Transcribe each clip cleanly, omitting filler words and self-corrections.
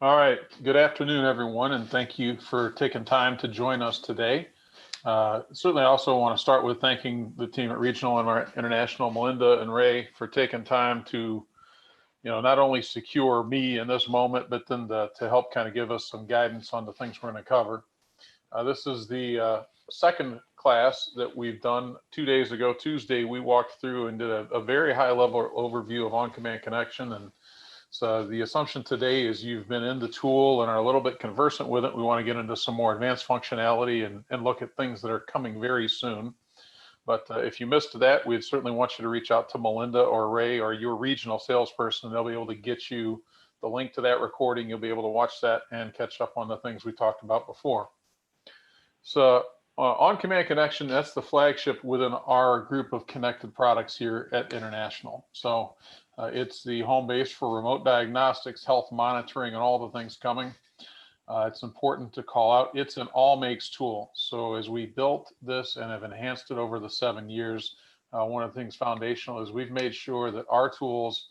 All right, good afternoon, everyone, and thank you for taking time to join us today. Certainly, I also want to start with thanking the team at Regional and International, Melinda and Ray, for taking time to, not only secure me in this moment, but then to help kind of give us some guidance on the things we're going to cover. This is the second class that we've done 2 days ago. Tuesday, we walked through and did a very high-level overview of OnCommand Connection, and so the assumption today is you've been in the tool and are a little bit conversant with it. We want to get into some more advanced functionality and look at things that are coming very soon. But if you missed that, we'd certainly want you to reach out to Melinda or Ray or your regional salesperson. They'll be able to get you the link to that recording. You'll be able to watch that and catch up on the things we talked about before. So OnCommand Connection, that's the flagship within our group of connected products here at International. So it's the home base for remote diagnostics, health monitoring, and all the things coming. It's important to call out, it's an all makes tool. So as we built this and have enhanced it over the 7 years, one of the things foundational is we've made sure that our tools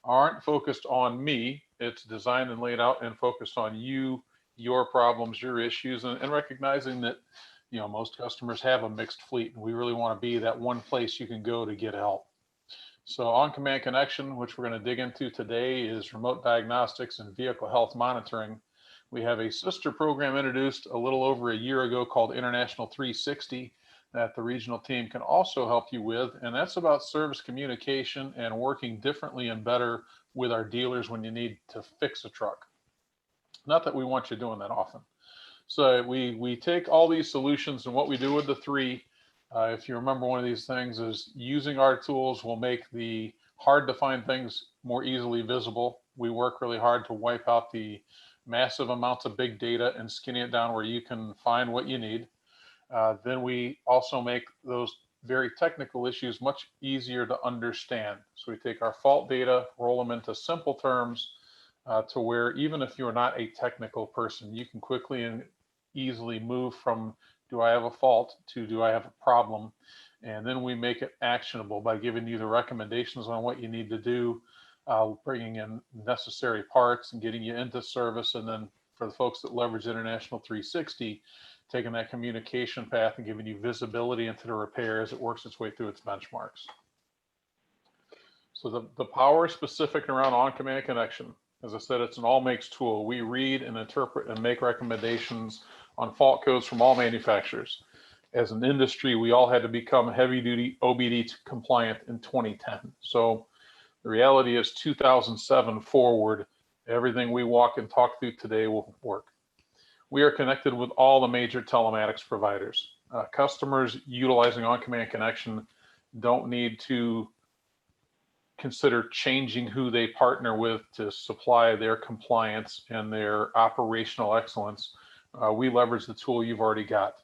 aren't focused on me. It's designed and laid out and focused on you, your problems, your issues, and recognizing that most customers have a mixed fleet, and we really want to be that one place you can go to get help. So OnCommand Connection, which we're going to dig into today, is remote diagnostics and vehicle health monitoring. We have a sister program introduced a little over a year ago called International 360 that the regional team can also help you with, and that's about service communication and working differently and better with our dealers when you need to fix a truck. Not that we want you doing that often. So we take all these solutions, and what we do with the three, if you remember, one of these things is using our tools will make the hard to find things more easily visible. We work really hard to wipe out the massive amounts of big data and skinny it down where you can find what you need. Then we also make those very technical issues much easier to understand. So we take our fault data, roll them into simple terms to where even if you're not a technical person, you can quickly and easily move from do I have a fault to do I have a problem? And then we make it actionable by giving you the recommendations on what you need to do, bringing in necessary parts and getting you into service. And then for the folks that leverage International 360, taking that communication path and giving you visibility into the repair as it works its way through its benchmarks. So the power specific around OnCommand Connection, as I said, it's an all makes tool. We read and interpret and make recommendations on fault codes from all manufacturers. As an industry, we all had to become heavy duty OBD compliant in 2010. So the reality is 2007 forward, everything we walk and talk through today will work. We are connected with all the major telematics providers. Customers utilizing OnCommand Connection don't need to consider changing who they partner with to supply their compliance and their operational excellence. We leverage the tool you've already got.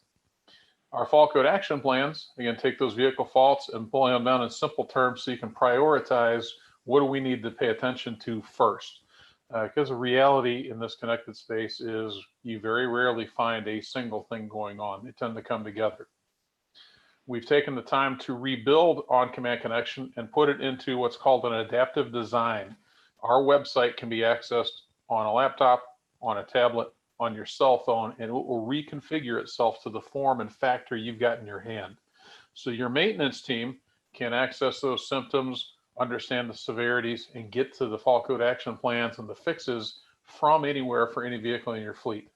Our fault code action plans, again, take those vehicle faults and pull them down in simple terms so you can prioritize what do we need to pay attention to first. Because the reality in this connected space is you very rarely find a single thing going on. They tend to come together. We've taken the time to rebuild OnCommand Connection and put it into what's called an adaptive design. Our website can be accessed on a laptop, on a tablet, on your cell phone, and it will reconfigure itself to the form and factor you've got in your hand. So your maintenance team can access those symptoms, understand the severities, and get to the fault code action plans and the fixes from anywhere for any vehicle in your fleet.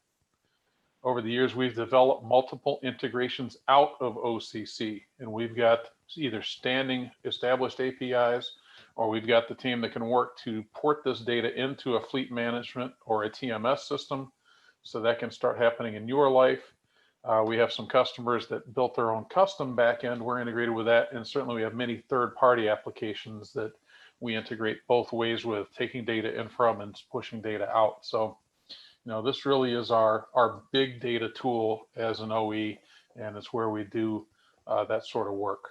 Over the years, we've developed multiple integrations out of OCC, and we've got either standing established APIs, or we've got the team that can work to port this data into a fleet management or a TMS system, so that can start happening in your life. We have some customers that built their own custom backend. We're integrated with that, and certainly we have many third-party applications that we integrate both ways with, taking data in from and pushing data out. So, this really is our big data tool as an OE, and it's where we do that sort of work.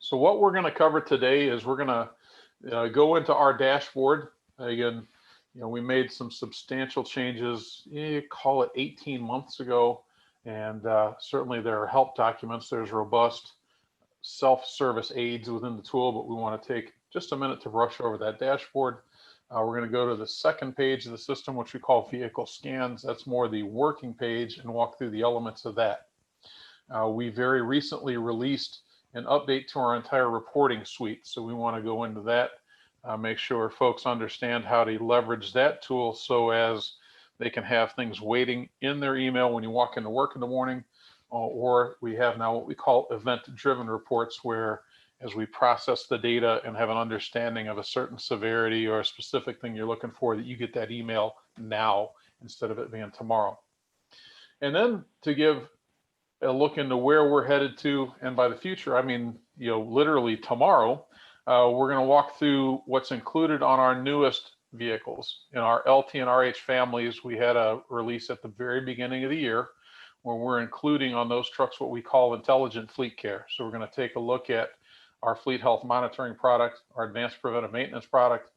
So what we're going to cover today is we're going to go into our dashboard. Again, we made some substantial changes, call it 18 months ago, and certainly there are help documents. There's robust self-service aids within the tool, but we want to take just a minute to brush over that dashboard. We're going to go to the second page of the system, which we call vehicle scans. That's more the working page, and walk through the elements of that. We very recently released an update to our entire reporting suite. So we want to go into that, make sure folks understand how to leverage that tool so as they can have things waiting in their email when you walk into work in the morning, or we have now what we call event-driven reports, where as we process the data and have an understanding of a certain severity or a specific thing you're looking for, that you get that email now instead of it being tomorrow. And then to give a look into where we're headed to, and by the future, I mean, literally tomorrow, we're going to walk through what's included on our newest vehicles. In our LT and RH families, we had a release at the very beginning of the year where we're including on those trucks what we call intelligent fleet care. So we're going to take a look at our fleet health monitoring product, our advanced preventive maintenance product.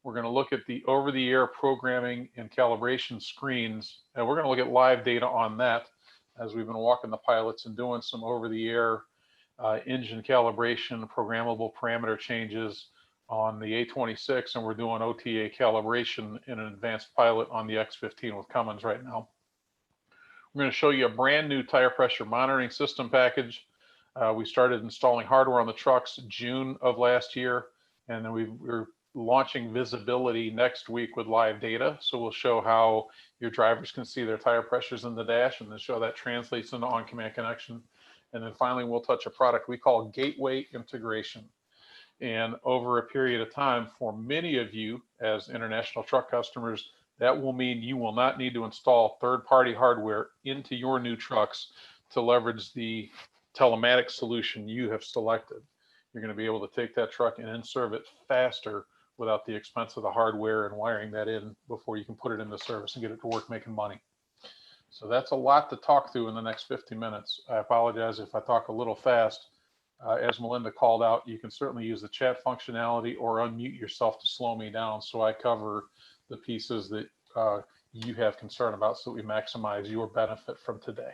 We're going to look at the over-the-air programming and calibration screens, and we're going to look at live data on that, as we've been walking the pilots and doing some over-the-air engine calibration, programmable parameter changes on the A26, and we're doing OTA calibration in an advanced pilot on the X15 with Cummins right now. We're going to show you a brand new tire pressure monitoring system package. We started installing hardware on the trucks June of last year, and then we're launching visibility next week with live data. So we'll show how your drivers can see their tire pressures in the dash, and then show that translates into OnCommand Connection. And then finally, we'll touch a product we call gateway integration. And over a period of time, for many of you as international truck customers, that will mean you will not need to install third-party hardware into your new trucks to leverage the telematics solution you have selected. You're going to be able to take that truck and in-serve it faster without the expense of the hardware and wiring that in before you can put it into service and get it to work making money. So that's a lot to talk through in the next 50 minutes. I apologize if I talk a little fast. As Melinda called out, you can certainly use the chat functionality or unmute yourself to slow me down so I cover the pieces that you have concern about, so that we maximize your benefit from today.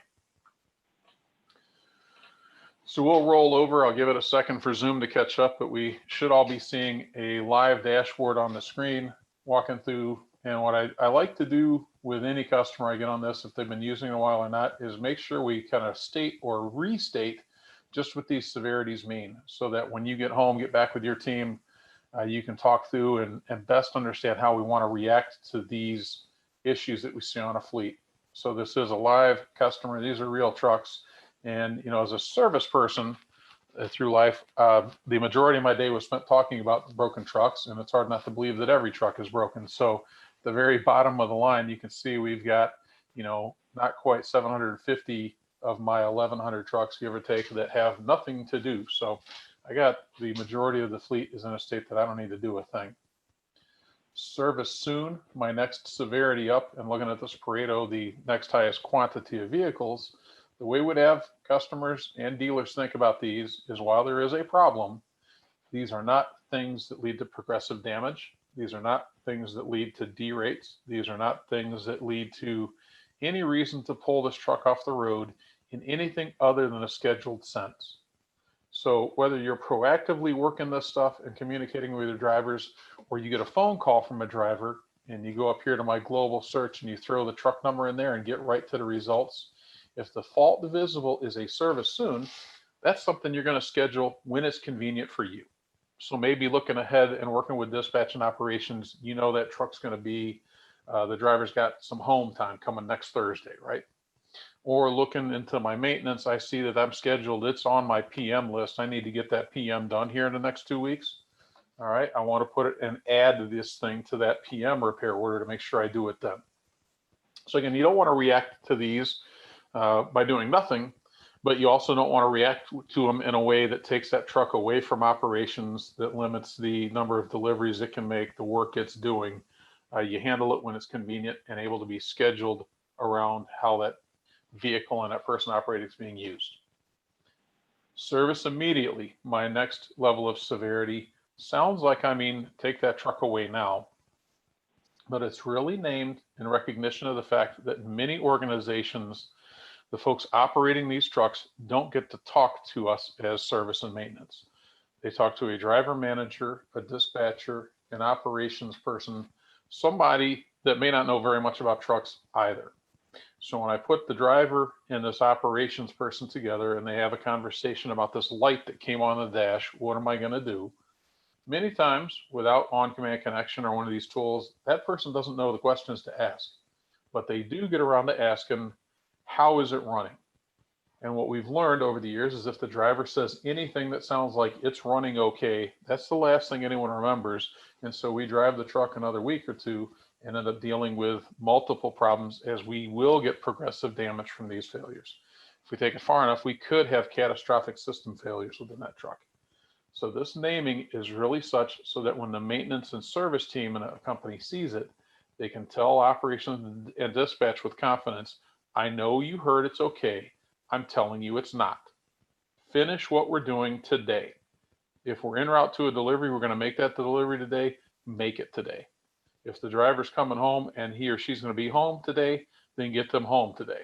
So we'll roll over. I'll give it a second for Zoom to catch up, but we should all be seeing a live dashboard on the screen walking through. And what I like to do with any customer I get on this, if they've been using it a while or not, is make sure we kind of state or restate just what these severities mean, so that when you get home, get back with your team, you can talk through and best understand how we want to react to these issues that we see on a fleet. So this is a live customer. These are real trucks. And, as a service person through life, the majority of my day was spent talking about broken trucks, and it's hard not to believe that every truck is broken. So the very bottom of the line, you can see we've got, not quite 750 of my 1,100 trucks, give or take, that have nothing to do. So I got the majority of the fleet is in a state that I don't need to do a thing. Service soon, my next severity up, and looking at this Pareto, the next highest quantity of vehicles. The way we'd have customers and dealers think about these is, while there is a problem, these are not things that lead to progressive damage. These are not things that lead to derates. These are not things that lead to any reason to pull this truck off the road in anything other than a scheduled sense. So whether you're proactively working this stuff and communicating with your drivers, or you get a phone call from a driver and you go up here to my global search and you throw the truck number in there and get right to the results, if the fault divisible is a service soon, that's something you're going to schedule when it's convenient for you. So maybe looking ahead and working with dispatch and operations, that truck's going to be, the driver's got some home time coming next Thursday, right? Or looking into my maintenance, I see that I'm scheduled, it's on my PM list. I need to get that PM done here in the next 2 weeks. All right, I want to put it and add this thing to that PM repair order to make sure I do it then. So again, you don't want to react to these by doing nothing, but you also don't want to react to them in a way that takes that truck away from operations, that limits the number of deliveries it can make, the work it's doing. You handle it when it's convenient and able to be scheduled around how that vehicle and that person operating is being used. Service immediately, my next level of severity. Sounds like take that truck away now, but it's really named in recognition of the fact that many organizations, the folks operating these trucks, don't get to talk to us as service and maintenance. They talk to a driver manager, a dispatcher, an operations person, somebody that may not know very much about trucks either. So when I put the driver and this operations person together and they have a conversation about this light that came on the dash, what am I going to do? Many times without OnCommand Connection or one of these tools, that person doesn't know the questions to ask, but they do get around to asking, how is it running? And what we've learned over the years is if the driver says anything that sounds like it's running okay, that's the last thing anyone remembers. And so we drive the truck another week or two and end up dealing with multiple problems, as we will get progressive damage from these failures. If we take it far enough, we could have catastrophic system failures within that truck. So this naming is really such so that when the maintenance and service team in a company sees it, they can tell operations and dispatch with confidence, I know you heard it's okay. I'm telling you it's not. Finish what we're doing today. If we're en route to a delivery, we're going to make that delivery today, make it today. If the driver's coming home and he or she's going to be home today, then get them home today.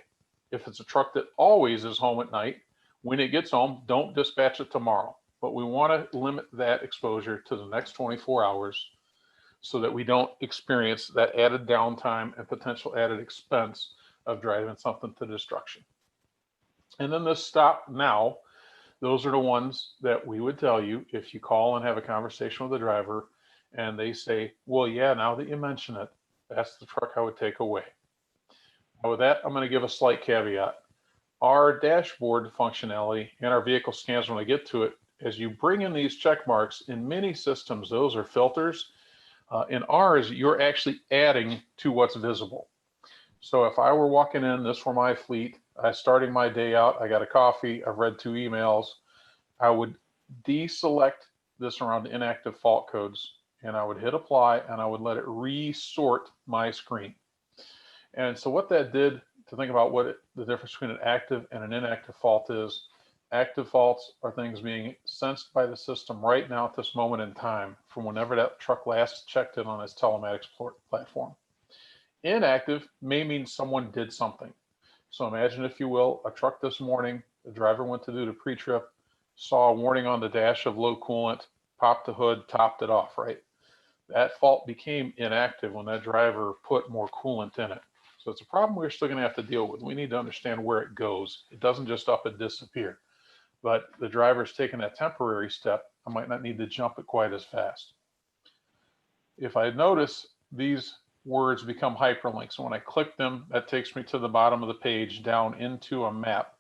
If it's a truck that always is home at night, when it gets home, don't dispatch it tomorrow. But we want to limit that exposure to the next 24 hours so that we don't experience that added downtime and potential added expense of driving something to destruction. And then the stop now, those are the ones that we would tell you if you call and have a conversation with the driver and they say, well, yeah, now that you mention it, that's the truck I would take away. Now with that, I'm going to give a slight caveat. Our dashboard functionality and our vehicle scans, when I get to it, as you bring in these check marks, in many systems, those are filters. In ours, you're actually adding to what's visible. So if I were walking in, this were my fleet, I starting my day out, I got a coffee, I've read 2 emails, I would deselect this around inactive fault codes and I would hit apply and I would let it resort my screen. And so what that did, to think about what the difference between an active and an inactive fault is, active faults are things being sensed by the system right now at this moment in time from whenever that truck last checked in on its telematics platform. Inactive may mean someone did something. So imagine, if you will, a truck this morning, the driver went to do the pre-trip, saw a warning on the dash of low coolant, popped the hood, topped it off, right? That fault became inactive when that driver put more coolant in it. So it's a problem we're still going to have to deal with. We need to understand where it goes. It doesn't just up and disappear. But the driver's taking that temporary step, I might not need to jump it quite as fast. If I notice these words become hyperlinks, when I click them, that takes me to the bottom of the page down into a map.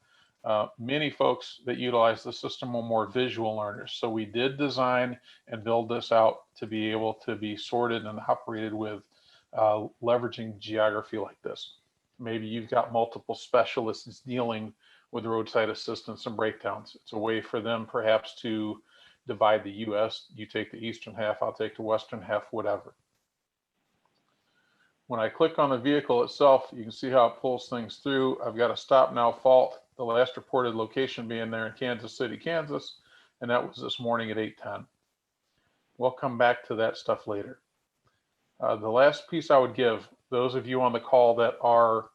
Many folks that utilize the system are more visual learners. So we did design and build this out to be able to be sorted and operated with leveraging geography like this. Maybe you've got multiple specialists dealing with roadside assistance and breakdowns. It's a way for them perhaps to divide the US. You take the eastern half, I'll take the western half, whatever. When I click on the vehicle itself, you can see how it pulls things through. I've got a stop now fault, the last reported location being there in Kansas City, Kansas, and that was this morning at 8:10. We'll come back to that stuff later. The last piece I would give, those of you on the call that are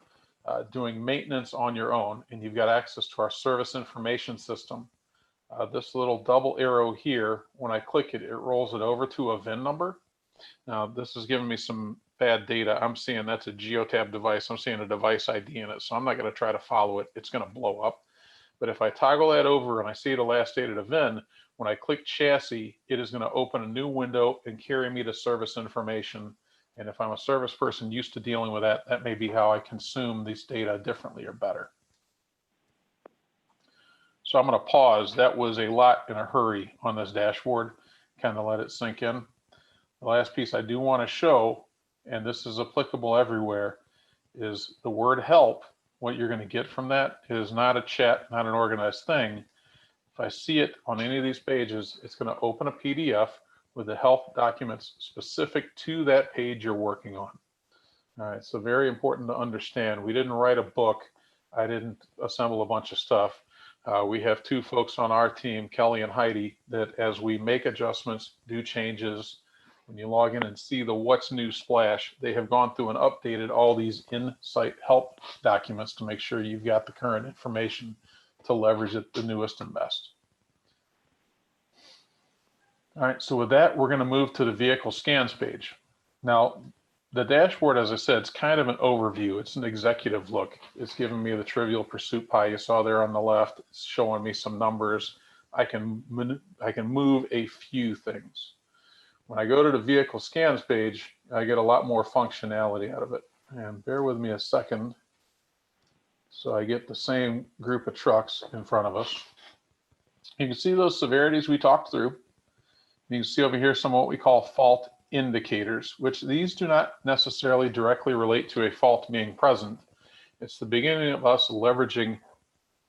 doing maintenance on your own and you've got access to our service information system, this little double arrow here, when I click it, it rolls it over to a VIN number. Now this is giving me some bad data. I'm seeing that's a geotab device. I'm seeing a device ID in it, so I'm not going to try to follow it. It's going to blow up. But if I toggle that over and I see the last date of the VIN, when I click chassis, it is going to open a new window and carry me to service information. And if I'm a service person used to dealing with that, that may be how I consume these data differently or better. So I'm going to pause. That was a lot in a hurry on this dashboard. Kind of let it sink in. The last piece I do want to show, and this is applicable everywhere, is the word help. What you're going to get from that is not a chat, not an organized thing. If I see it on any of these pages, it's going to open a PDF with the help documents specific to that page you're working on. All right, so very important to understand. We didn't write a book. I didn't assemble a bunch of stuff. We have 2 folks on our team, Kelly and Heidi, that as we make adjustments, do changes, when you log in and see the what's new splash, they have gone through and updated all these insight help documents to make sure you've got the current information to leverage it the newest and best. All right, so with that, we're going to move to the vehicle scans page. Now, the dashboard, as I said, it's kind of an overview. It's an executive look. It's giving me the trivial pursuit pie you saw there on the left. It's showing me some numbers. I can move a few things. When I go to the vehicle scans page, I get a lot more functionality out of it. And bear with me a second. So I get the same group of trucks in front of us. You can see those severities we talked through. You can see over here some of what we call fault indicators, which these do not necessarily directly relate to a fault being present. It's the beginning of us leveraging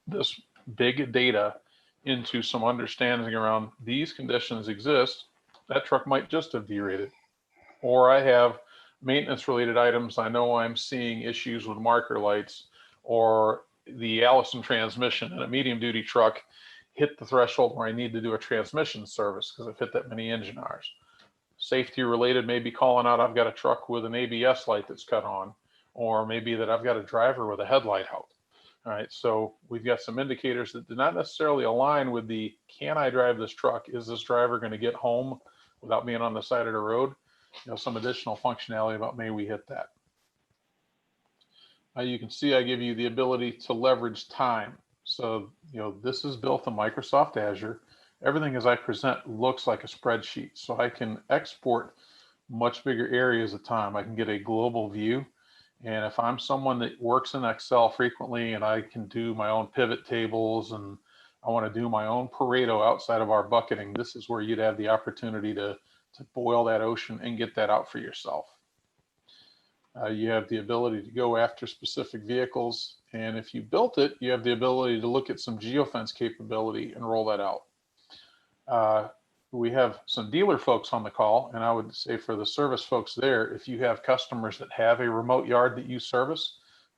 this big data into some understanding around these conditions exist. That truck might just have derated. Or I have maintenance related items. I know I'm seeing issues with marker lights, or the Allison transmission in a medium duty truck hit the threshold where I need to do a transmission service because I've hit that many engine hours. Safety related, maybe calling out I've got a truck with an ABS light that's cut on, or maybe that I've got a driver with a headlight out. All right, so we've got some indicators that do not necessarily align with the, can I drive this truck? Is this driver going to get home without being on the side of the road? Some additional functionality about may we hit that. You can see I give you the ability to leverage time. So, this is built in Microsoft Azure. Everything as I present looks like a spreadsheet. So I can export much bigger areas of time. I can get a global view. And if I'm someone that works in Excel frequently and I can do my own pivot tables and I want to do my own Pareto outside of our bucketing, this is where you'd have the opportunity to boil that ocean and get that out for yourself. You have the ability to go after specific vehicles. And if you built it, you have the ability to look at some geofence capability and roll that out. We have some dealer folks on the call, and I would say for the service folks there, if you have customers that have a remote yard that you service,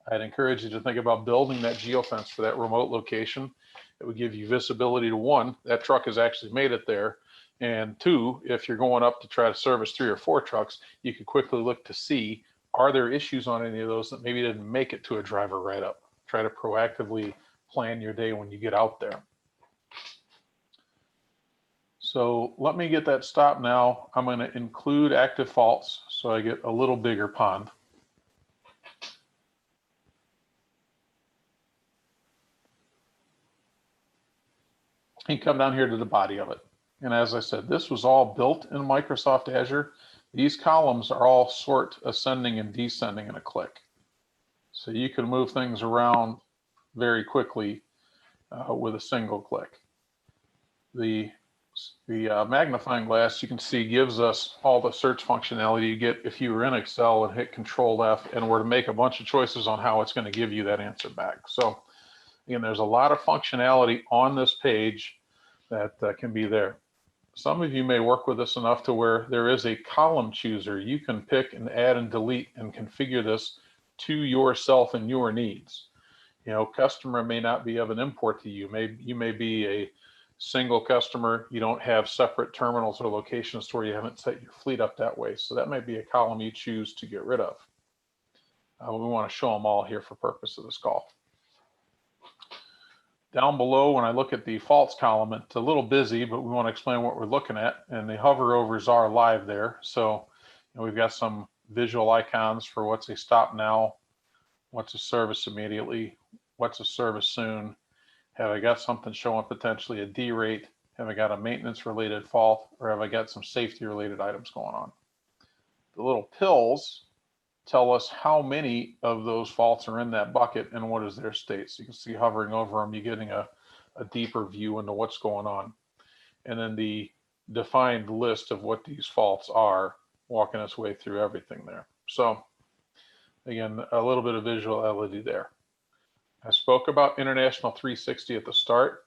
I'd encourage you to think about building that geofence for that remote location. It would give you visibility to, one, that truck has actually made it there. And two, if you're going up to try to service 3 or 4 trucks, you could quickly look to see, are there issues on any of those that maybe didn't make it to a driver write-up? Try to proactively plan your day when you get out there. So let me get that stopped now. I'm going to include active faults so I get a little bigger pond. And come down here to the body of it. And as I said, this was all built in Microsoft Azure. These columns are all sort ascending and descending in a click. So you can move things around very quickly with a single click. The magnifying glass, you can see, gives us all the search functionality you get if you were in Excel and hit Control F and were to make a bunch of choices on how it's going to give you that answer back. So again, there's a lot of functionality on this page that can be there. Some of you may work with this enough to where there is a column chooser. You can pick and add and delete and configure this to yourself and your needs. Customer may not be of an import to you. You may be a single customer. You don't have separate terminals or locations to where you haven't set your fleet up that way. So that might be a column you choose to get rid of. We want to show them all here for purpose of this call. Down below, when I look at the faults column, it's a little busy, but we want to explain what we're looking at. And the hover overs are live there. So we've got some visual icons for what's a stop now, what's a service immediately, what's a service soon. Have I got something showing potentially a D rate? Have I got a maintenance related fault? Or have I got some safety related items going on? The little pills tell us how many of those faults are in that bucket and what is their state. So you can see hovering over them, you're getting a deeper view into what's going on. And then the defined list of what these faults are, walking its way through everything there. So again, a little bit of visual LED there. I spoke about International 360 at the start.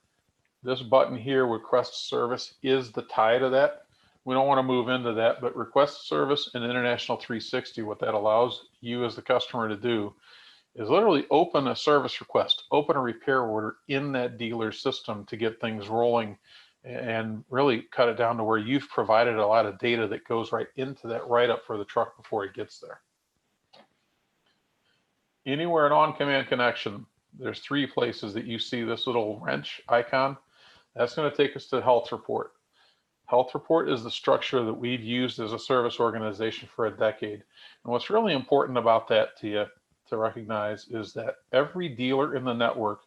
This button here, Request Service, is the tie to that. We don't want to move into that, but Request Service and International 360, what that allows you as the customer to do is literally open a service request, open a repair order in that dealer system to get things rolling and really cut it down to where you've provided a lot of data that goes right into that write-up for the truck before it gets there. Anywhere in OnCommand Connection, there's 3 places that you see this little wrench icon. That's going to take us to the health report. Health report is the structure that we've used as a service organization for a decade. And what's really important about that to you to recognize is that every dealer in the network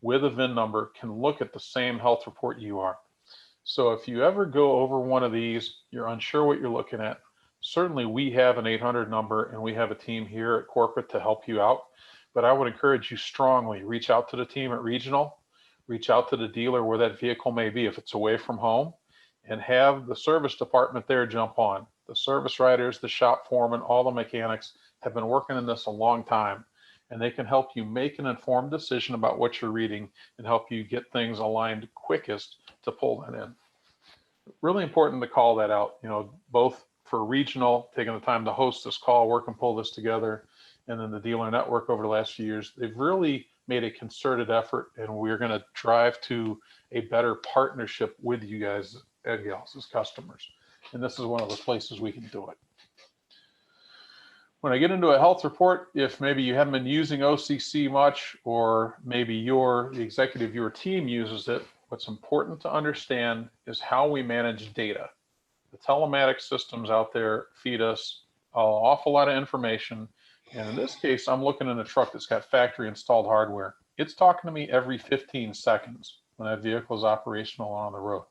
with a VIN number can look at the same health report you are. So if you ever go over one of these, you're unsure what you're looking at, certainly we have an 800 number and we have a team here at corporate to help you out. But I would encourage you strongly, reach out to the team at regional, reach out to the dealer where that vehicle may be if it's away from home, and have the service department there jump on. The service writers, the shop foreman, all the mechanics have been working in this a long time, and they can help you make an informed decision about what you're reading and help you get things aligned quickest to pull that in. Really important to call that out, both for regional, taking the time to host this call, work and pull this together, and then the dealer network over the last few years, they've really made a concerted effort, and we're going to drive to a better partnership with you guys and gals as customers. And this is one of the places we can do it. When I get into a health report, if maybe you haven't been using OCC much, or maybe the executive of your team uses it, what's important to understand is how we manage data. The telematics systems out there feed us an awful lot of information. And in this case, I'm looking in a truck that's got factory installed hardware. It's talking to me every 15 seconds when that vehicle is operational on the road.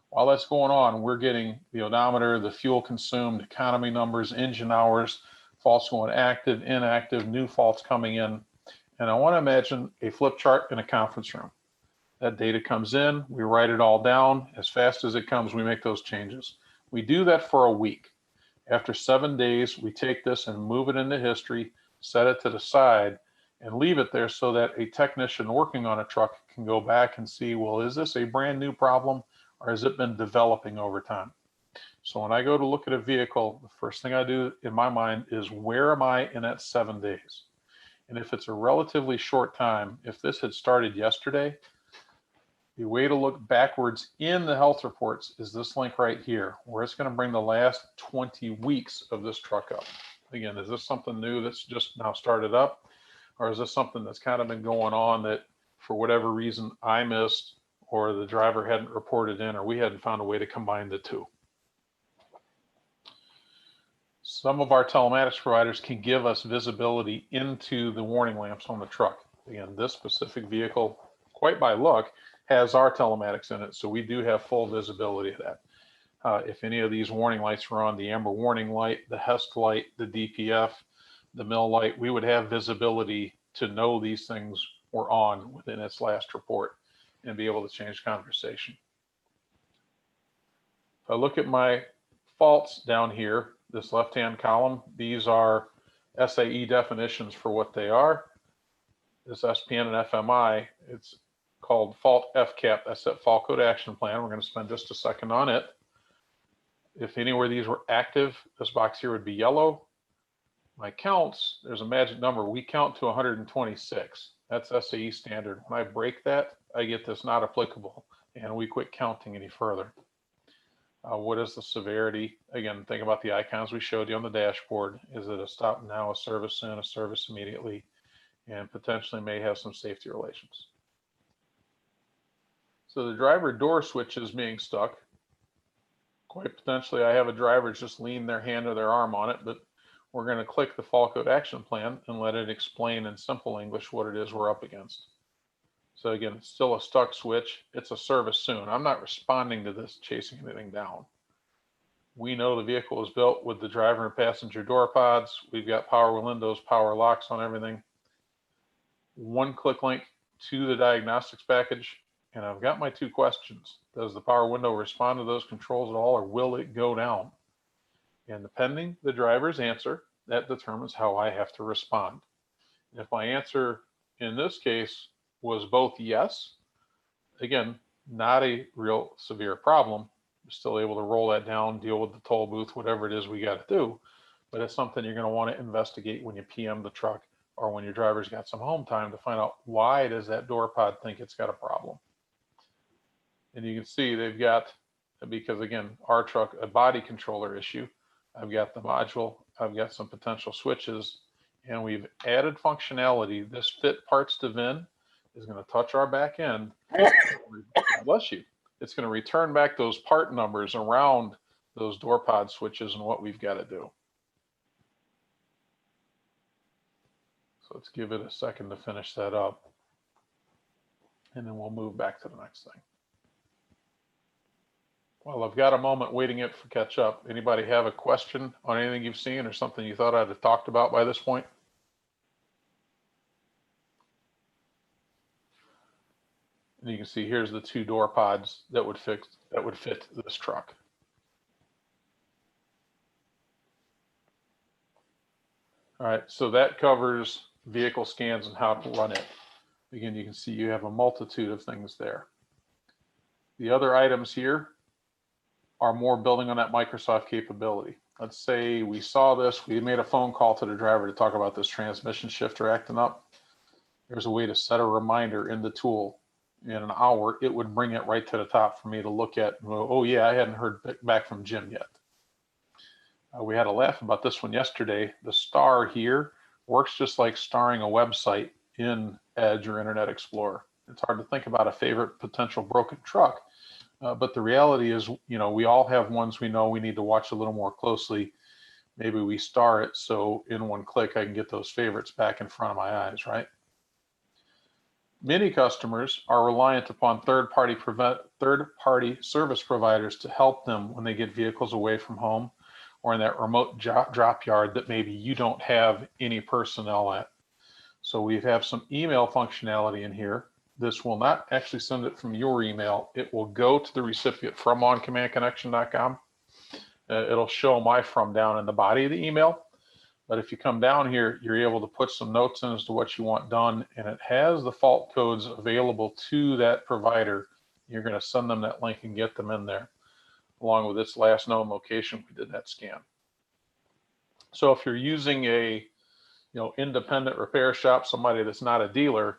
While that's going on, we're getting the odometer, the fuel consumed, economy numbers, engine hours, faults going active, inactive, new faults coming in. And I want to imagine a flip chart in a conference room. That data comes in, we write it all down. As fast as it comes, we make those changes. We do that for a week. After 7 days, we take this and move it into history, set it to the side, and leave it there so that a technician working on a truck can go back and see, well, is this a brand new problem or has it been developing over time? So when I go to look at a vehicle, the first thing I do in my mind is, where am I in that 7 days? And if it's a relatively short time, if this had started yesterday, the way to look backwards in the health reports is this link right here, where it's going to bring the last 20 weeks of this truck up. Again, is this something new that's just now started up? Or is this something that's kind of been going on that for whatever reason I missed, or the driver hadn't reported in, or we hadn't found a way to combine the two? Some of our telematics providers can give us visibility into the warning lamps on the truck. Again, this specific vehicle, quite by luck, has our telematics in it, so we do have full visibility of that. If any of these warning lights were on, the amber warning light, the HEST light, the DPF, the MIL light, we would have visibility to know these things were on within its last report and be able to change conversation. If I look at my faults down here, this left-hand column, these are SAE definitions for what they are. This SPN and FMI, it's called fault FCAP. That's that fault code action plan. We're going to spend just a second on it. If anywhere these were active, this box here would be yellow. My counts, there's a magic number. We count to 126. That's SAE standard. When I break that, I get this not applicable, and we quit counting any further. What is the severity? Again, think about the icons we showed you on the dashboard. Is it a stop now, a service in, a service immediately, and potentially may have some safety relations. So the driver door switch is being stuck. Quite potentially, I have a driver just lean their hand or their arm on it, but we're going to click the fault code action plan and let it explain in simple English what it is we're up against. So again, it's still a stuck switch. It's a service soon. I'm not responding to this, chasing anything down. We know the vehicle is built with the driver and passenger door pods. We've got power windows, power locks on everything. One click link to the diagnostics package. And I've got my two questions. Does the power window respond to those controls at all, or will it go down? And depending the driver's answer, that determines how I have to respond. And if my answer in this case was both yes, again, not a real severe problem. You're still able to roll that down, deal with the toll booth, whatever it is we got to do. But it's something you're going to want to investigate when you PM the truck, or when your driver's got some home time, to find out, why does that door pod think it's got a problem? And you can see they've got, because again, our truck, a body controller issue. I've got the module, I've got some potential switches, and we've added functionality. This fit parts to VIN is going to touch our back end. Bless you. it's going to return back those part numbers around those door pod switches and what we've got to do. So let's give it a second to finish that up, and then we'll move back to the next thing. Well, I've got a moment waiting it for catch up. Anybody have a question on anything you've seen or something you thought I'd have talked about by this point? And you can see here's the 2 door pods that would fit this truck. All right, so that covers vehicle scans and how to run it. Again, you can see you have a multitude of things there. The other items here are more building on that Microsoft capability. Let's say we saw this, we made a phone call to the driver to talk about this transmission shifter acting up. There's a way to set a reminder in the tool. In an hour, it would bring it right to the top for me to look at and go, oh yeah, I hadn't heard back from Jim yet. We had a laugh about this one yesterday. The star here works just like starring a website in Edge or Internet Explorer. It's hard to think about a favorite potential broken truck. But the reality is, you know, we all have ones we know we need to watch a little more closely. Maybe we star it so in one click I can get those favorites back in front of my eyes, right? Many customers are reliant upon third-party service providers to help them when they get vehicles away from home or in that remote drop yard that maybe you don't have any personnel at. So we have some email functionality in here. This will not actually send it from your email. It will go to the recipient from OnCommandConnection.com. It'll show my from down in the body of the email. But if you come down here, you're able to put some notes in as to what you want done, and it has the fault codes available to that provider. You're going to send them that link and get them in there, along with its last known location. We did that scan. So if you're using a independent repair shop, somebody that's not a dealer,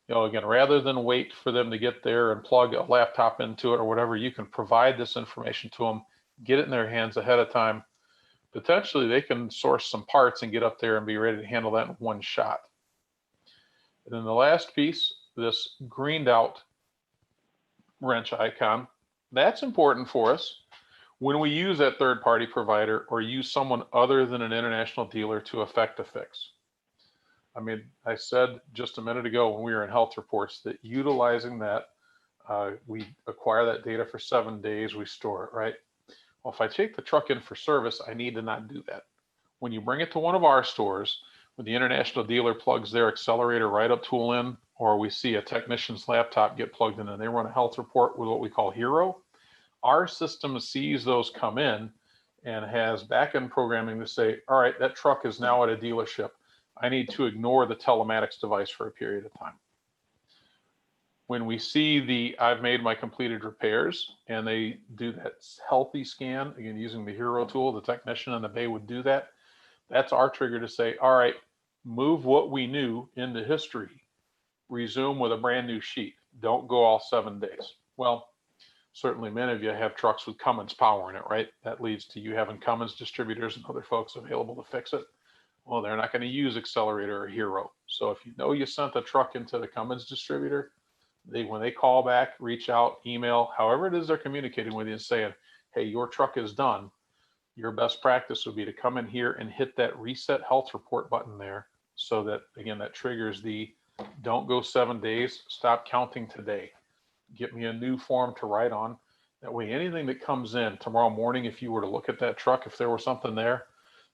again, rather than wait for them to get there and plug a laptop into it or whatever, you can provide this information to them, get it in their hands ahead of time. Potentially they can source some parts and get up there and be ready to handle that in one shot. And then the last piece, this greened out wrench icon, that's important for us when we use that third-party provider or use someone other than an international dealer to effect a fix. I mean, I said just a minute ago when we were in health reports that utilizing that, we acquire that data for 7 days, we store it, right? Well, if I take the truck in for service, I need to not do that. When you bring it to one of our stores, when the international dealer plugs their accelerator write-up tool in, or we see a technician's laptop get plugged in and they run a health report with what we call Hero, our system sees those come in and has back-end programming to say, all right, that truck is now at a dealership. I need to ignore the telematics device for a period of time. When we see the I've made my completed repairs and they do that healthy scan, again, using the Hero tool, the technician in the bay would do that. That's our trigger to say, all right, move what we knew into history, resume with a brand new sheet. Don't go all 7 days. Well, certainly many of you have trucks with Cummins power in it, right? That leads to you having Cummins distributors and other folks available to fix it. Well, they're not going to use Accelerator or Hero. So if you know you sent a truck into the Cummins distributor, when they call back, reach out, email, however it is they're communicating with you and saying, hey, your truck is done, your best practice would be to come in here and hit that reset health report button there so that, again, that triggers the don't go 7 days, stop counting today. Get me a new form to write on. That way, anything that comes in tomorrow morning, if you were to look at that truck, if there was something there,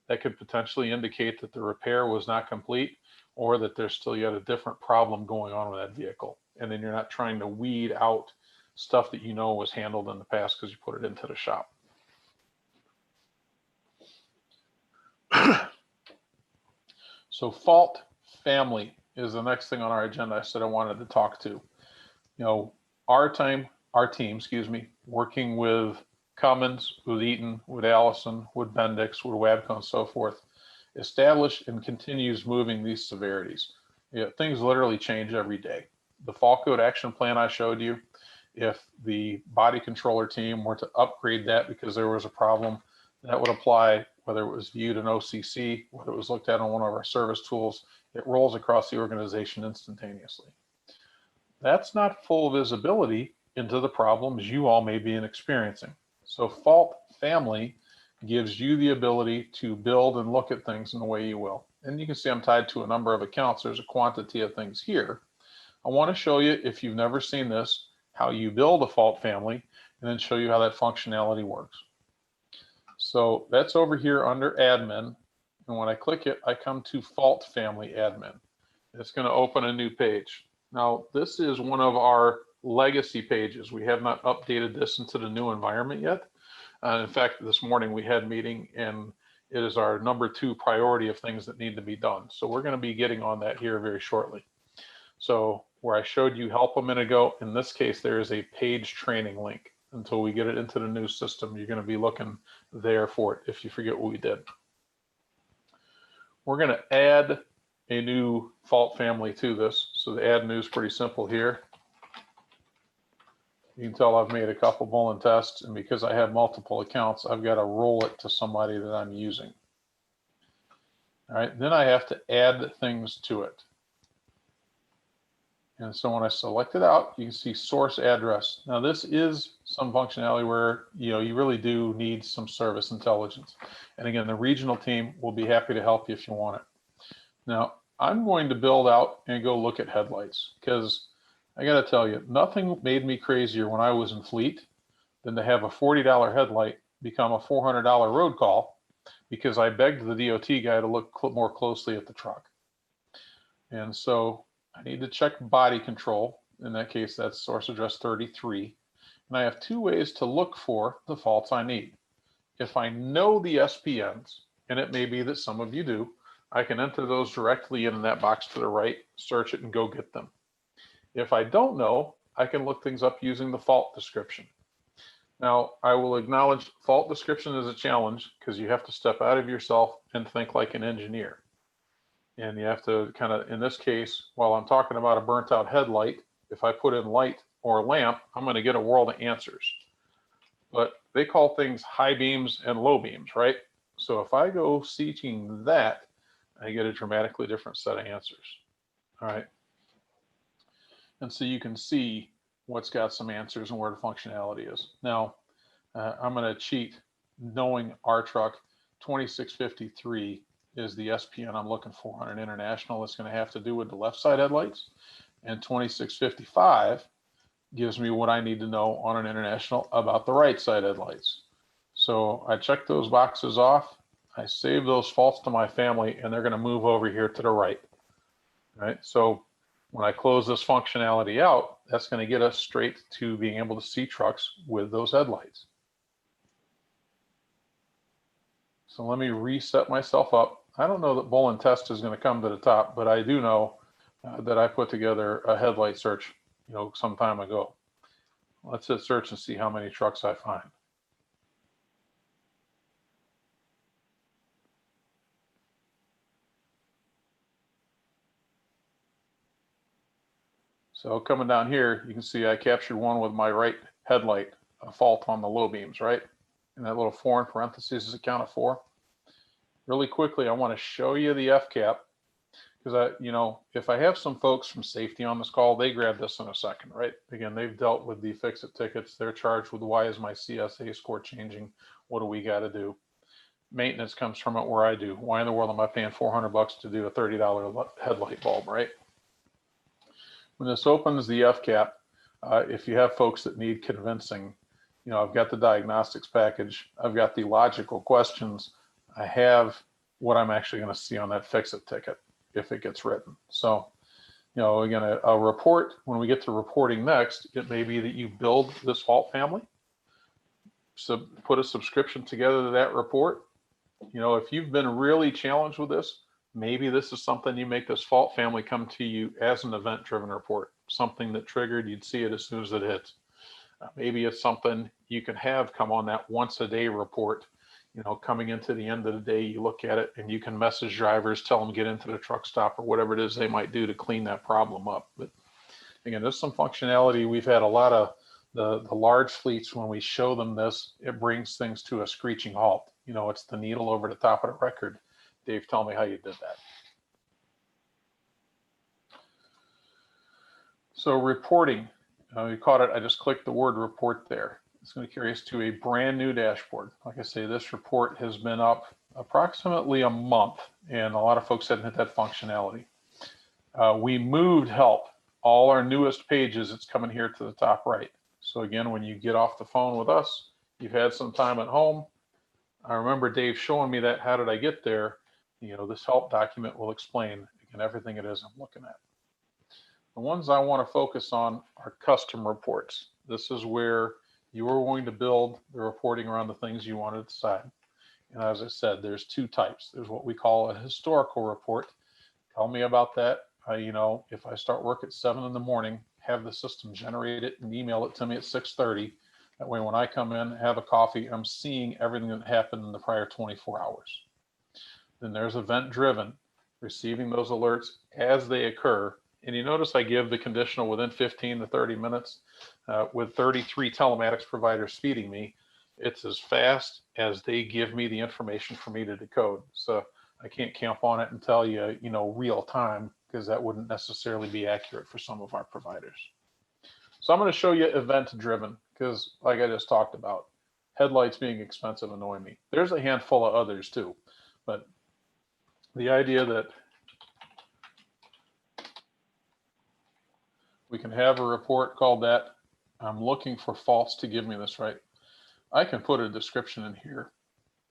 that could potentially indicate that the repair was not complete or that there's still yet a different problem going on with that vehicle. And then you're not trying to weed out stuff that you know was handled in the past because you put it into the shop. So fault family is the next thing on our agenda I said I wanted to talk to. Our team, working with Cummins, with Eaton, with Allison, with Bendix, with Wabco, and so forth, established and continues moving these severities. Things literally change every day. The fault code action plan I showed you, if the body controller team were to upgrade that because there was a problem, that would apply whether it was viewed in OCC, whether it was looked at on one of our service tools. It rolls across the organization instantaneously. That's not full visibility into the problems you all may be experiencing. So fault family gives you the ability to build and look at things in the way you will. And you can see I'm tied to a number of accounts. There's a quantity of things here. I want to show you, if you've never seen this, how you build a fault family, and then show you how that functionality works. So that's over here under admin. And when I click it, I come to fault family admin. It's going to open a new page. Now, this is one of our legacy pages. We have not updated this into the new environment yet. In fact, this morning we had a meeting, and it is our number 2 priority of things that need to be done. So we're going to be getting on that here very shortly. So where I showed you help a minute ago, in this case, there is a page training link. Until we get it into the new system, you're going to be looking there for it if you forget what we did. We're going to add a new fault family to this. So the add new is pretty simple here. You can tell I've made a couple Boolean tests, and because I have multiple accounts, I've got to roll it to somebody that I'm using. All right, then I have to add things to it. And so when I select it out, you can see source address. Now this is some functionality where you really do need some service intelligence. And again, the regional team will be happy to help you if you want it. Now I'm going to build out and go look at headlights, because I got to tell you, nothing made me crazier when I was in fleet than to have a $40 headlight become a $400 road call because I begged the DOT guy to look more closely at the truck. And so I need to check body control. In that case, that's source address 33. And I have 2 ways to look for the faults I need. If I know the SPNs, and it may be that some of you do, I can enter those directly in that box to the right, search it, and go get them. If I don't know, I can look things up using the fault description. Now, I will acknowledge fault description is a challenge because you have to step out of yourself and think like an engineer. And you have to kind of, in this case, while I'm talking about a burnt out headlight, if I put in light or lamp, I'm going to get a world of answers. But they call things high beams and low beams, right? So if I go seeking that, I get a dramatically different set of answers. All right. And so you can see what's got some answers and where the functionality is. Now, I'm going to cheat, knowing our truck 2653 is the SPN I'm looking for on an international. It's going to have to do with the left side headlights, and 2655 gives me what I need to know on an international about the right side headlights. So I check those boxes off, I save those faults to my family, and they're going to move over here to the right. Right. So when I close this functionality out, that's going to get us straight to being able to see trucks with those headlights. So let me reset myself up. I don't know that Boolean test is going to come to the top, but I do know that I put together a headlight search, some time ago. Let's hit search and see how many trucks I find. So coming down here, you can see I captured one with my right headlight, a fault on the low beams, right? And that little 4 in parentheses is a count of 4. Really quickly, I want to show you the FCAP, because if I have some folks from safety on this call, they grab this in a second, right? Again, they've dealt with the fix-it tickets. They're charged with why is my CSA score changing? What do we got to do? Maintenance comes from it where I do. Why in the world am I paying $400 to do a $30 headlight bulb, right? When this opens the FCAP, if you have folks that need convincing, I've got the diagnostics package, I've got the logical questions, I have what I'm actually going to see on that fix-it ticket if it gets written. So, again, a report, when we get to reporting next, it may be that you build this fault family, so put a subscription together to that report. If you've been really challenged with this, maybe this is something you make this fault family come to you as an event-driven report, something that triggered, you'd see it as soon as it hits. Maybe it's something you can have come on that once-a-day report. Coming into the end of the day, you look at it and you can message drivers, tell them get into the truck stop or whatever it is they might do to clean that problem up. But again, there's some functionality. We've had a lot of the large fleets, when we show them this, it brings things to a screeching halt. It's the needle over the top of the record. Dave, tell me how you did that. So reporting, You caught it. I just clicked the word report there. It's going to carry us to a brand new dashboard. Like I say, this report has been up approximately a month, and a lot of folks hadn't hit that functionality. We moved help. All our newest pages, it's coming here to the top right. So again, when you get off the phone with us, you've had some time at home. I remember Dave showing me that. How did I get there? You know, this help document will explain again everything it is I'm looking at. The ones I want to focus on are custom reports. This is where you are going to build the reporting around the things you want to decide. And as I said, there's two types. There's what we call a historical report. Tell me about that. You know, if I start work at 7 in the morning, have the system generate it and email it to me at 6:30. That way, when I come in, have a coffee, I'm seeing everything that happened in the prior 24 hours. Then there's event driven, receiving those alerts as they occur. And you notice I give the conditional within 15 to 30 minutes with 33 telematics providers feeding me. It's as fast as they give me the information for me to decode. So I can't camp on it and tell you, you know, real time, because that wouldn't necessarily be accurate for some of our providers. So I'm going to show you event driven, because like I just talked about, headlights being expensive annoy me. There's a handful of others too, but the idea that we can have a report called that, I'm looking for faults to give me this, right? I can put a description in here.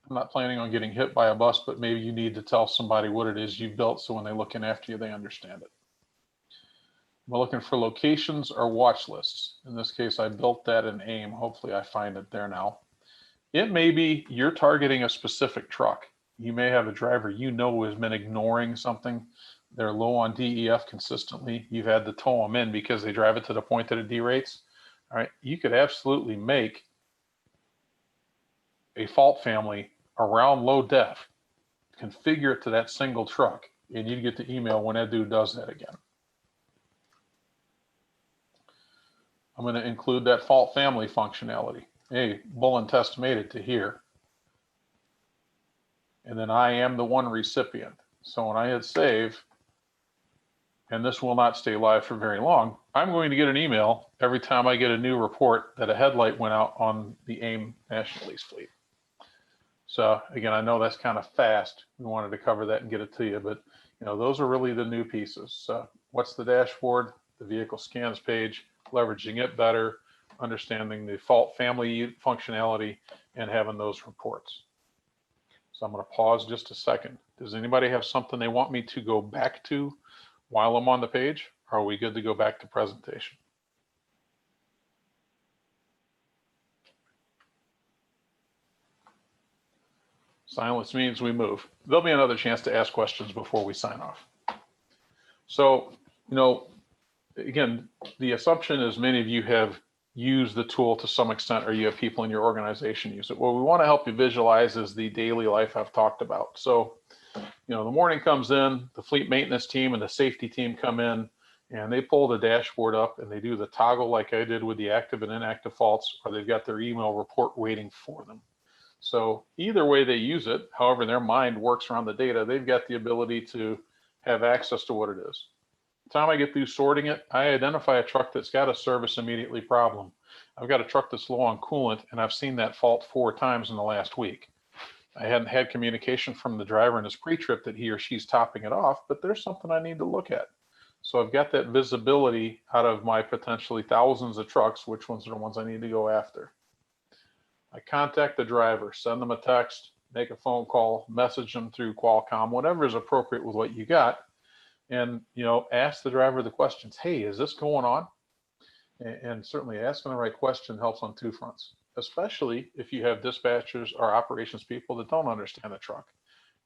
I'm not planning on getting hit by a bus, but maybe you need to tell somebody what it is you've built so when they look in after you, they understand it. We're looking for locations or watch lists. In this case, I built that in AIM. Hopefully I find it there now. It may be you're targeting a specific truck. You may have a driver you know has been ignoring something. They're low on DEF consistently. You've had to tow them in because they drive it to the point that it derates. All right, you could absolutely make a fault family around low def, configure it to that single truck, and you'd get the email when that dude does that again. I'm going to include that fault family functionality. Hey, bull and test made it to here. And then I am the one recipient. So when I hit save, and this will not stay live for very long, I'm going to get an email every time I get a new report that a headlight went out on the AIM National Lease fleet. So again, I know that's kind of fast. We wanted to cover that and get it to you, but you know, those are really the new pieces. So what's the dashboard? The vehicle scans page, leveraging it better, understanding the fault family functionality, and having those reports. So I'm going to pause just a second. Does anybody have something they want me to go back to while I'm on the page? Or are we good to go back to presentation? Silence means we move. There'll be another chance to ask questions before we sign off. So, you know, again, the assumption is many of you have used the tool to some extent, or you have people in your organization use it. What we want to help you visualize is the daily life I've talked about. So, you know, the morning comes in, the fleet maintenance team and the safety team come in, and they pull the dashboard up and they do the toggle like I did with the active and inactive faults, or they've got their email report waiting for them. So either way they use it, however their mind works around the data, they've got the ability to have access to what it is. The time I get through sorting it, I identify a truck that's got a service immediately problem. I've got a truck that's low on coolant, and I've seen that fault 4 times in the last week. I hadn't had communication from the driver in his pre-trip that he or she's topping it off, but there's something I need to look at. So I've got that visibility out of my potentially thousands of trucks, which ones are the ones I need to go after. I contact the driver, send them a text, make a phone call, message them through Qualcomm, whatever is appropriate with what you got. And, you know, ask the driver the questions. Hey, is this going on? And certainly asking the right question helps on 2 fronts, especially if you have dispatchers or operations people that don't understand the truck.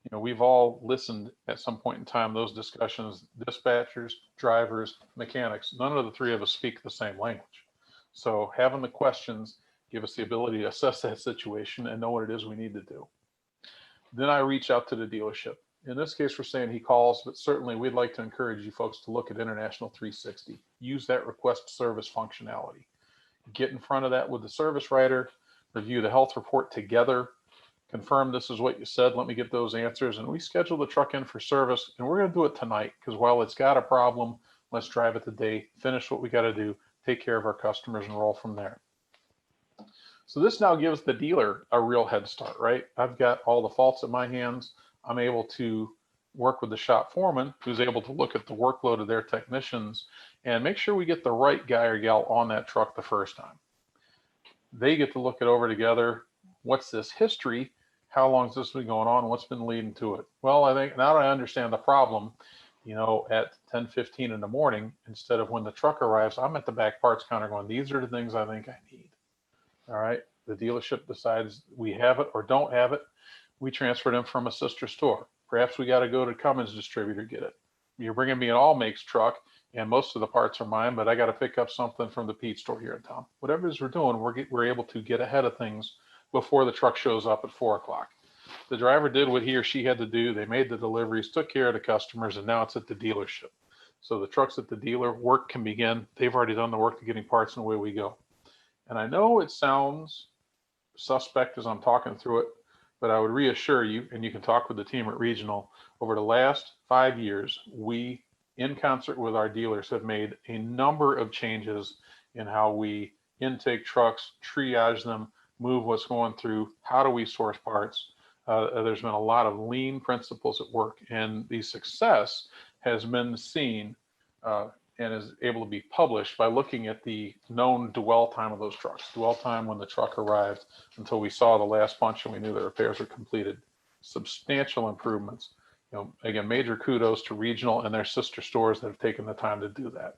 You know, we've all listened at some point in time, those discussions, dispatchers, drivers, mechanics, none of the 3 of us speak the same language. So having the questions give us the ability to assess that situation and know what it is we need to do. Then I reach out to the dealership. In this case, we're saying he calls, but certainly we'd like to encourage you folks to look at International 360. Use that request service functionality. Get in front of that with the service writer, review the health report together, confirm this is what you said, let me get those answers, and we schedule the truck in for service, and we're going to do it tonight, because while it's got a problem, let's drive it today, finish what we got to do, take care of our customers and roll from there. So this now gives the dealer a real head start, right? I've got all the faults in my hands. I'm able to work with the shop foreman who's able to look at the workload of their technicians and make sure we get the right guy or gal on that truck the first time. They get to look it over together. What's this history? How long has this been going on? What's been leading to it? Well, I think now that I understand the problem, you know, at 10:15 in the morning, instead of when the truck arrives, I'm at the back parts counter going, these are the things I think I need. All right. The dealership decides we have it or don't have it. We transfer them from a sister store. Perhaps we got to go to Cummins distributor to get it. You're bringing me an all makes truck and most of the parts are mine, but I got to pick up something from the Pete store here in town. Whatever it is we're doing, we're able to get ahead of things before the truck shows up at 4 o'clock. The driver did what he or she had to do. They made the deliveries, took care of the customers, and now it's at the dealership. So the truck's at the dealer, work can begin. They've already done the work of getting parts and away we go. And I know it sounds suspect as I'm talking through it, but I would reassure you, and you can talk with the team at Regional, over the last 5 years, we, in concert with our dealers, have made a number of changes in how we intake trucks, triage them, move what's going through, how do we source parts. There's been a lot of lean principles at work, and the success has been seen and is able to be published by looking at the known dwell time of those trucks. Dwell time when the truck arrived until we saw the last punch and we knew the repairs were completed. Substantial improvements. You know, again, major kudos to Regional and their sister stores that have taken the time to do that.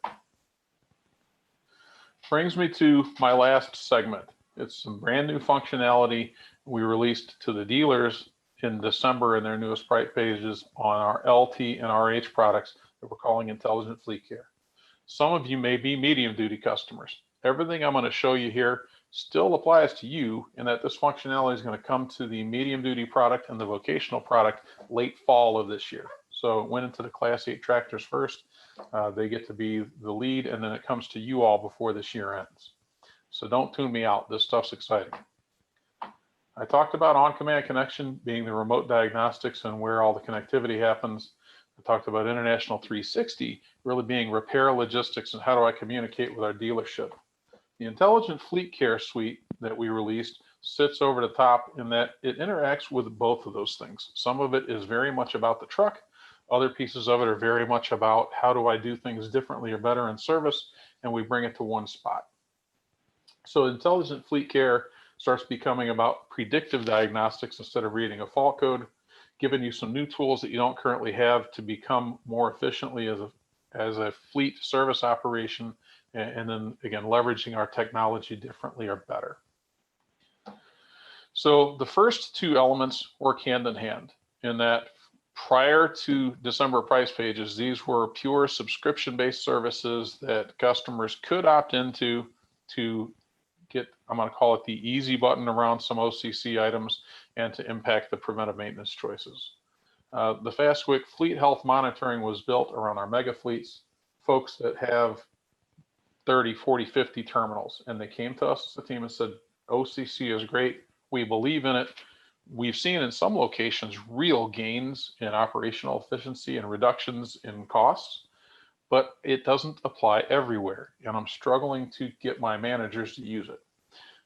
Brings me to my last segment. It's some brand new functionality we released to the dealers in December in their newest price pages on our LT and RH products that we're calling Intelligent Fleet Care. Some of you may be medium duty customers. Everything I'm going to show you here still applies to you in that this functionality is going to come to the medium duty product and the vocational product late fall of this year. So it went into the Class 8 tractors first. They get to be the lead, and then it comes to you all before this year ends. So don't tune me out. This stuff's exciting. I talked about OnCommand Connection being the remote diagnostics and where all the connectivity happens. I talked about International 360 really being repair logistics and how do I communicate with our dealership. The Intelligent Fleet Care suite that we released sits over the top in that it interacts with both of those things. Some of it is very much about the truck. Other pieces of it are very much about how do I do things differently or better in service, and we bring it to one spot. So Intelligent Fleet Care starts becoming about predictive diagnostics instead of reading a fault code, giving you some new tools that you don't currently have to become more efficiently as a fleet service operation, and then again, leveraging our technology differently or better. So the first two elements work hand in hand in that prior to December price pages, these were pure subscription-based services that customers could opt into to get, I'm going to call it the easy button around some OCC items and to impact the preventive maintenance choices. The Fast Quick fleet health monitoring was built around our mega fleets, folks that have 30, 40, 50 terminals. And they came to us as a team and said, OCC is great. We believe in it. We've seen in some locations real gains in operational efficiency and reductions in costs, but it doesn't apply everywhere. And I'm struggling to get my managers to use it.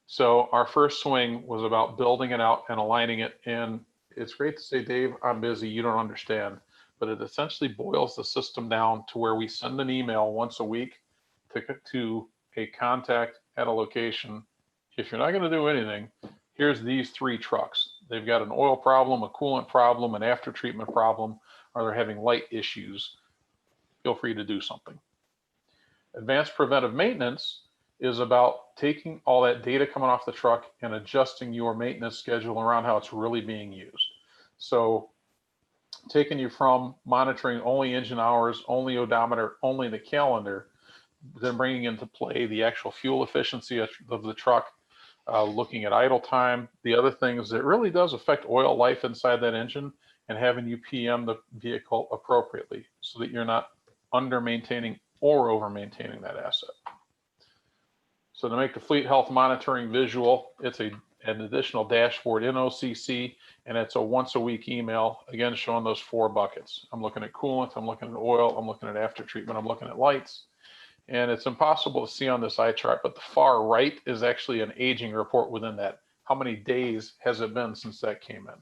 So our first swing was about building it out and aligning it. And it's great to say, Dave, I'm busy, you don't understand, but it essentially boils the system down to where we send an email once a week to a contact at a location. If you're not going to do anything, here's these 3 trucks. They've got an oil problem, a coolant problem, an after treatment problem, or they're having light issues. Feel free to do something. Advanced preventive maintenance is about taking all that data coming off the truck and adjusting your maintenance schedule around how it's really being used. So taking you from monitoring only engine hours, only odometer, only the calendar, then bringing into play the actual fuel efficiency of the truck, looking at idle time, the other things that really does affect oil life inside that engine, and having you PM the vehicle appropriately so that you're not under maintaining or over maintaining that asset. So to make the fleet health monitoring visual, it's an additional dashboard in OCC, and it's a once a week email, again, showing those 4 buckets. I'm looking at coolant, I'm looking at oil, I'm looking at after treatment, I'm looking at lights. And it's impossible to see on this eye chart, but the far right is actually an aging report within that. How many days has it been since that came in?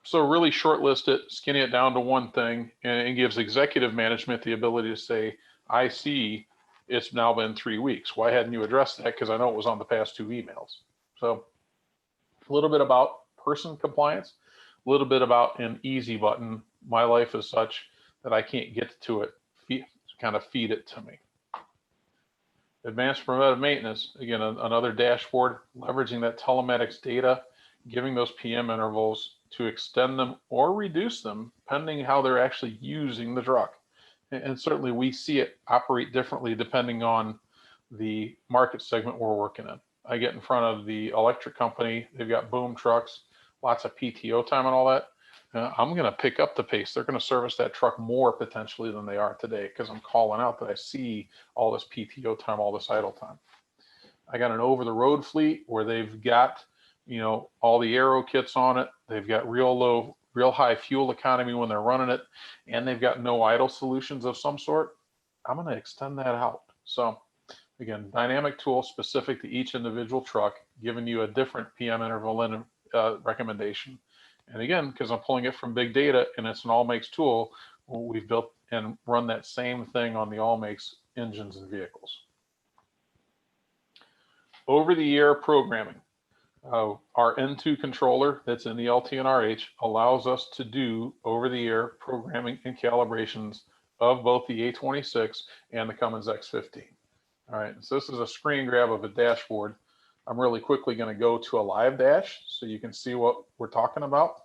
So really shortlist it, skinny it down to one thing, and it gives executive management the ability to say, I see it's now been 3 weeks. Why hadn't you addressed that? Because I know it was on the past 2 emails. So a little bit about person compliance, a little bit about an easy button. My life is such that I can't get to it, kind of feed it to me. Advanced preventive maintenance, again, another dashboard, leveraging that telematics data, giving those PM intervals to extend them or reduce them, depending how they're actually using the truck. And certainly we see it operate differently depending on the market segment we're working in. I get in front of the electric company, they've got boom trucks, lots of PTO time and all that. I'm going to pick up the pace. They're going to service that truck more potentially than they are today because I'm calling out that I see all this PTO time, all this idle time. I got an over-the-road fleet where they've got, all the aero kits on it. They've got real high fuel economy when they're running it, and they've got no idle solutions of some sort. I'm going to extend that out. So again, dynamic tool specific to each individual truck, giving you a different PM interval and recommendation. And again, because I'm pulling it from big data and it's an all makes tool, we've built and run that same thing on the all makes engines and vehicles. Over the air programming. Our N2 controller that's in the LT and RH allows us to do over the air programming and calibrations of both the A26 and the Cummins X15. All right, so this is a screen grab of a dashboard. I'm really quickly going to go to a live dash so you can see what we're talking about.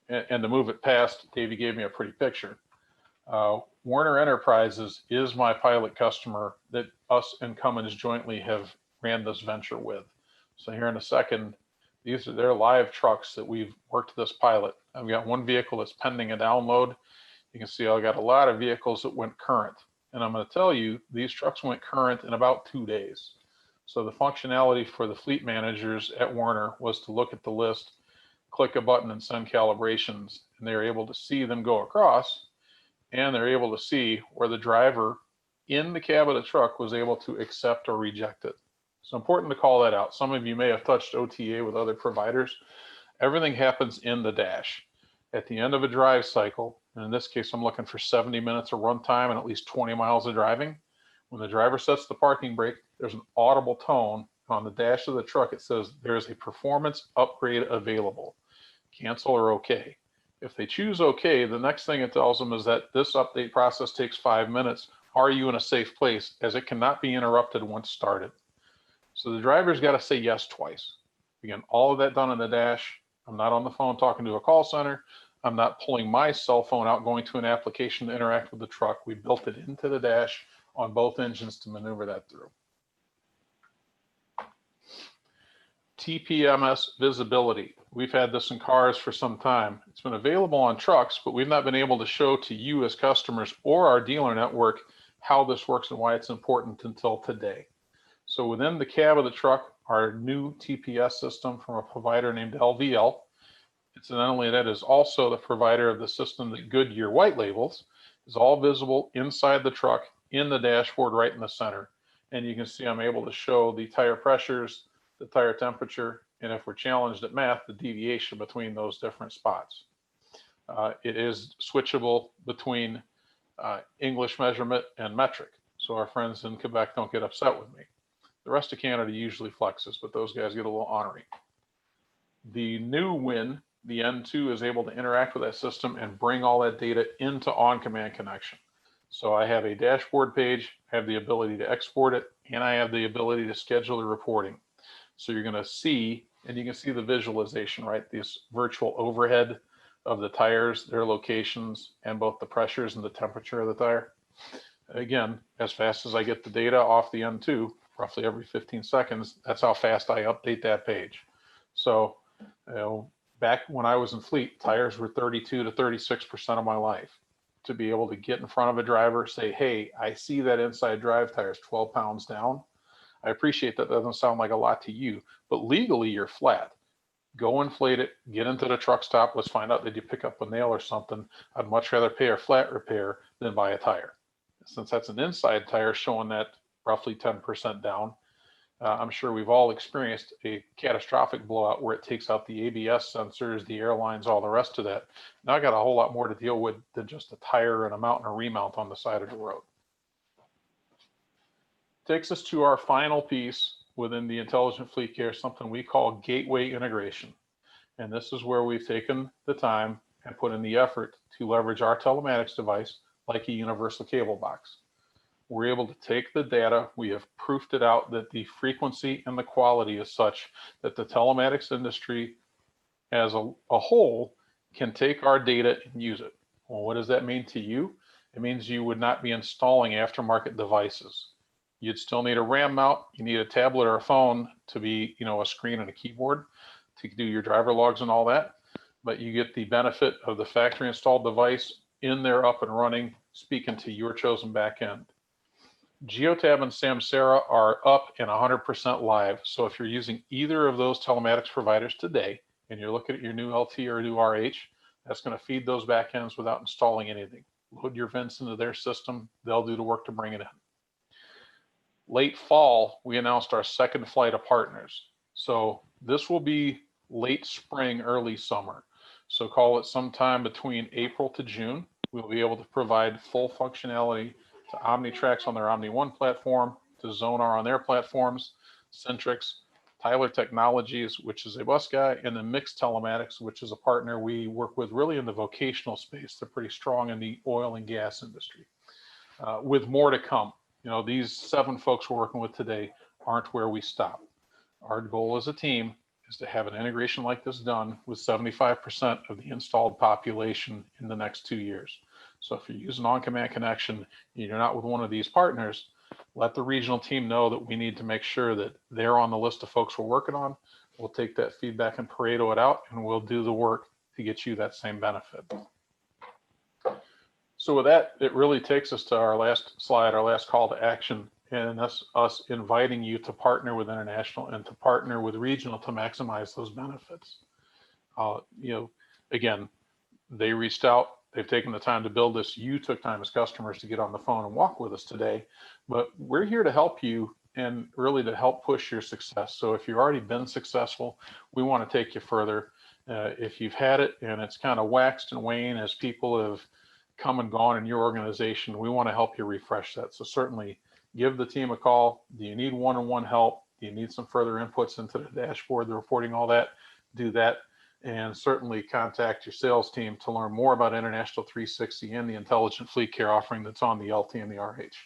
And to move it past, Davey gave me a pretty picture. Werner Enterprises is my pilot customer that us and Cummins jointly have ran this venture with. So here in a second, these are their live trucks that we've worked this pilot. I've got one vehicle that's pending a download. You can see I've got a lot of vehicles that went current. And I'm going to tell you, these trucks went current in about 2 days. So the functionality for the fleet managers at Werner was to look at the list, click a button and send calibrations, and they're able to see them go across, and they're able to see where the driver in the cab of the truck was able to accept or reject it. So important to call that out. Some of you may have touched OTA with other providers. Everything happens in the dash. At the end of a drive cycle, and in this case, I'm looking for 70 minutes of runtime and at least 20 miles of driving. When the driver sets the parking brake, there's an audible tone on the dash of the truck. It says there's a performance upgrade available. Cancel or okay. If they choose okay, the next thing it tells them is that this update process takes 5 minutes. Are you in a safe place, as it cannot be interrupted once started? So the driver's got to say yes twice. Again, all of that done in the dash. I'm not on the phone talking to a call center. I'm not pulling my cell phone out, going to an application to interact with the truck. We built it into the dash on both engines to maneuver that through. TPMS Visibility. We've had this in cars for some time. It's been available on trucks, but we've not been able to show to you as customers or our dealer network how this works and why it's important until today. So within the cab of the truck, our new TPS system from a provider named LVL. Incidentally, that is also the provider of the system that Goodyear white labels, is all visible inside the truck in the dashboard right in the center. And you can see I'm able to show the tire pressures, the tire temperature, and if we're challenged at math, the deviation between those different spots. It is switchable between English measurement and metric. So our friends in Quebec don't get upset with me. The rest of Canada usually flexes, but those guys get a little ornery. The new win, the N2, is able to interact with that system and bring all that data into OnCommand Connection. So I have a dashboard page, I have the ability to export it, and I have the ability to schedule the reporting. So you're going to see, and you can see the visualization, right? This virtual overhead of the tires, their locations, and both the pressures and the temperature of the tire. Again, as fast as I get the data off the N2, roughly every 15 seconds, that's how fast I update that page. So, back when I was in fleet, tires were 32 to 36% of my life. To be able to get in front of a driver, say, hey, I see that inside drive tire is 12 pounds down. I appreciate that doesn't sound like a lot to you, but legally you're flat. Go inflate it, get into the truck stop. Let's find out, did you pick up a nail or something? I'd much rather pay a flat repair than buy a tire. since that's an inside tire showing that roughly 10% down, I'm sure we've all experienced a catastrophic blowout where it takes out the ABS sensors, the airlines, all the rest of that. Now I got a whole lot more to deal with than just a tire and a mount and a remount on the side of the road. Takes us to our final piece within the intelligent fleet care, something we call gateway integration. And this is where we've taken the time and put in the effort to leverage our telematics device like a universal cable box. We're able to take the data, we have proofed it out that the frequency and the quality is such that the telematics industry as a whole can take our data and use it. Well, what does that mean to you? It means you would not be installing aftermarket devices. You'd still need a RAM mount, you need a tablet or a phone to be, a screen and a keyboard to do your driver logs and all that, but you get the benefit of the factory installed device in there up and running, speaking to your chosen backend. Geotab and Samsara are up and 100% live. So if you're using either of those telematics providers today, and you're looking at your new LT or a new RH, that's going to feed those backends without installing anything. Load your vents into their system. They'll do the work to bring it in. Late fall, we announced our second flight of partners. So this will be late spring, early summer. So call it sometime between April to June. We'll be able to provide full functionality to OmniTrax on their Omni One platform, to Zonar on their platforms, Centrix, Tyler Technologies, which is a bus guy, and then Mixed Telematics, which is a partner we work with really in the vocational space. They're pretty strong in the oil and gas industry. With more to come. These 7 folks we're working with today aren't where we stop. Our goal as a team is to have an integration like this done with 75% of the installed population in the next 2 years. So if you're using OnCommand Connection and you're not with one of these partners, let the regional team know that we need to make sure that they're on the list of folks we're working on. We'll take that feedback and Pareto it out, and we'll do the work to get you that same benefit. So with that, it really takes us to our last slide, our last call to action, and that's us inviting you to partner with International and to partner with Regional to maximize those benefits. Again, they reached out, they've taken the time to build this. You took time as customers to get on the phone and walk with us today, but we're here to help you and really to help push your success. So if you've already been successful, we want to take you further. If you've had it and it's kind of waxed and waned as people have come and gone in your organization, we want to help you refresh that. So certainly give the team a call. Do you need one-on-one help? Do you need some further inputs into the dashboard, the reporting, all that? Do that. And certainly contact your sales team to learn more about International 360 and the intelligent fleet care offering that's on the LT and the RH.